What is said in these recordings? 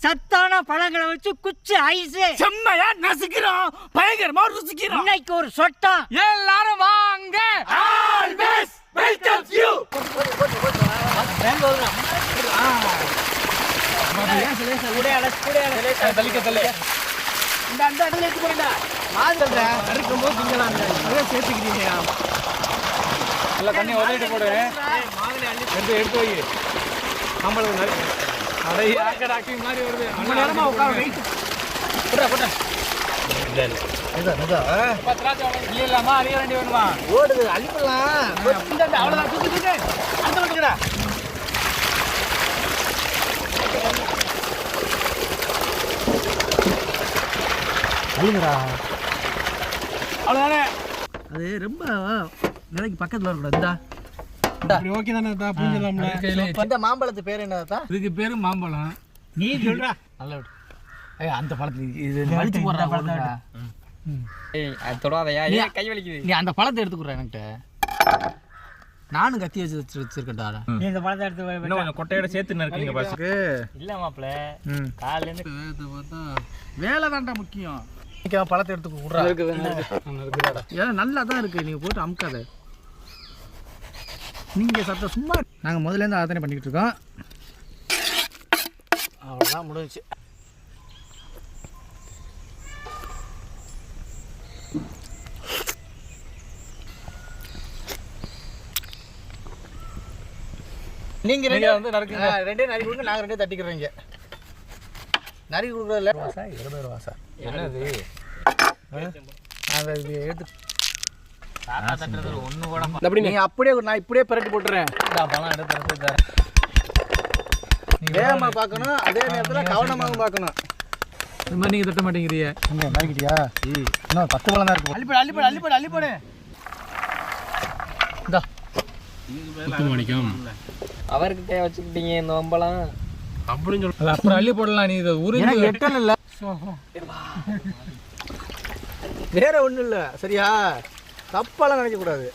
சத்தான பழங்களை வச்சு குச்சி ஐஸ் செம்மையா நசுக்கிறோம், பயங்கரமா ருசிக்கிறோம். இன்னைக்கு ஒரு சொட்டா. எல்லாரும் வாங்க. Always welcome you. தண்ணி உதவிட்டு போடு. எடுத்து வை. மாதிரி வருது. நேரமா உட்கார வெயிட். இல்லம்மா அதிக வண்டி வேணுமா? ஓடுது அழிப்பலாம். அவ்வளவுதான் தூக்கிட்டு அந்த வந்துக்கடா. அழிங்கடா. அவ்வளவுதானே. அது ரொம்ப நிலைக்கு பக்கத்துல இருக்கக்கூடாது. ஓகே தானே புரிஞ்சிடலாம்ல. இந்த மாம்பழத்து பேர் என்னதா? இதுக்கு பேரு மாம்பழம். நீ சொல்றா. நல்ல விட்டு. அந்த பழத்துல இது வலிச்சு போடுற பழத்தை. அது தொடாதையா, ஏன் கை வலிக்குது? நீ அந்த பழத்தை எடுத்துக்குற என்கிட்ட. நானும் கத்தி வச்சிருக்கேன்டா. நீ இந்த பழத்தை எடுத்து இன்னும் கொஞ்சம் கொட்டையோட சேர்த்து நறுக்குங்க பஸ்ஸுக்கு. இல்ல மாப்பிள்ள, காலையில இருந்து வேகத்தை பார்த்தா வேலை தான்டா முக்கியம். பழத்தை எடுத்து விட்றா. ஏன்னா நல்லா தான் இருக்கு, நீங்க போட்டு அமுக்காத. நீங்க சத்த சும்மா. நாங்க முதல்ல இருந்து அதானே பண்ணிக்கிட்டு இருக்கோம். அவ்வளோதான் முடிஞ்சிச்சு. நீங்க வந்து நறுக்குங்க. ரெண்டே நறுக்கி கொடுங்க, நாங்கள் ரெண்டே தட்டிக்கிறோங்க. நறுக்கி கொடுக்குறதில்ல 20 ரூபா சார். என்னது? நாங்கள் இது எடுத்து ஒண்ணு கூட நீங்கள் அப்படியே நான் இப்படியே பிரட்டி போட்டுறேன். பழம் எடுத்து வேகமாக பார்க்கணும், அதே நேரத்தில் கவனமாக பார்க்கணும். இந்த மாதிரி நீங்க தட்ட மாட்டேங்கிறீங்க. அங்கே நறுக்கிட்டியா? இன்னும் 10 பழம் தான் இருக்கு. அள்ளிப்போடு. இந்தா மாணிக்கம் அவர்கிட்ட வச்சுக்கிட்டீங்க இந்த வம்பலாம் அப்படின்னு சொல்லு. அப்புறம் அள்ளி போடலாம். நீ இதை உருளை எட்டல் இல்லை, வேற ஒன்றும் இல்லை. சரியா? தப்பாலாம் நினைக்கக்கூடாது.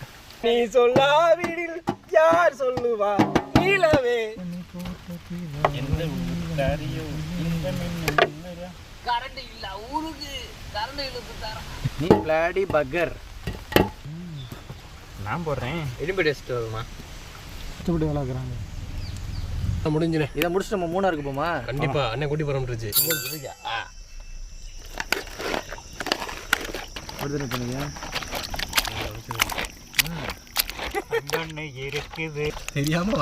நீ சொல்லாவிடில் யார் சொல்லுவா நீலவே கரண்ட் இல்ல ஊருக்கு கரண்ட் இழுத்து தரேன். நீ பிளாடி பக்கர். நான் போடுறேன். எலும்பு டெஸ்ட் வருமா? கஷ்டப்பட்டு வளர்க்குறாங்க. முடிஞ்சுனே. இதை முடிச்சுட்டு நம்ம மூணாருக்கு போமா? கண்டிப்பா அண்ணன் கூட்டி போறோம்ன்றுச்சு. தெரியாம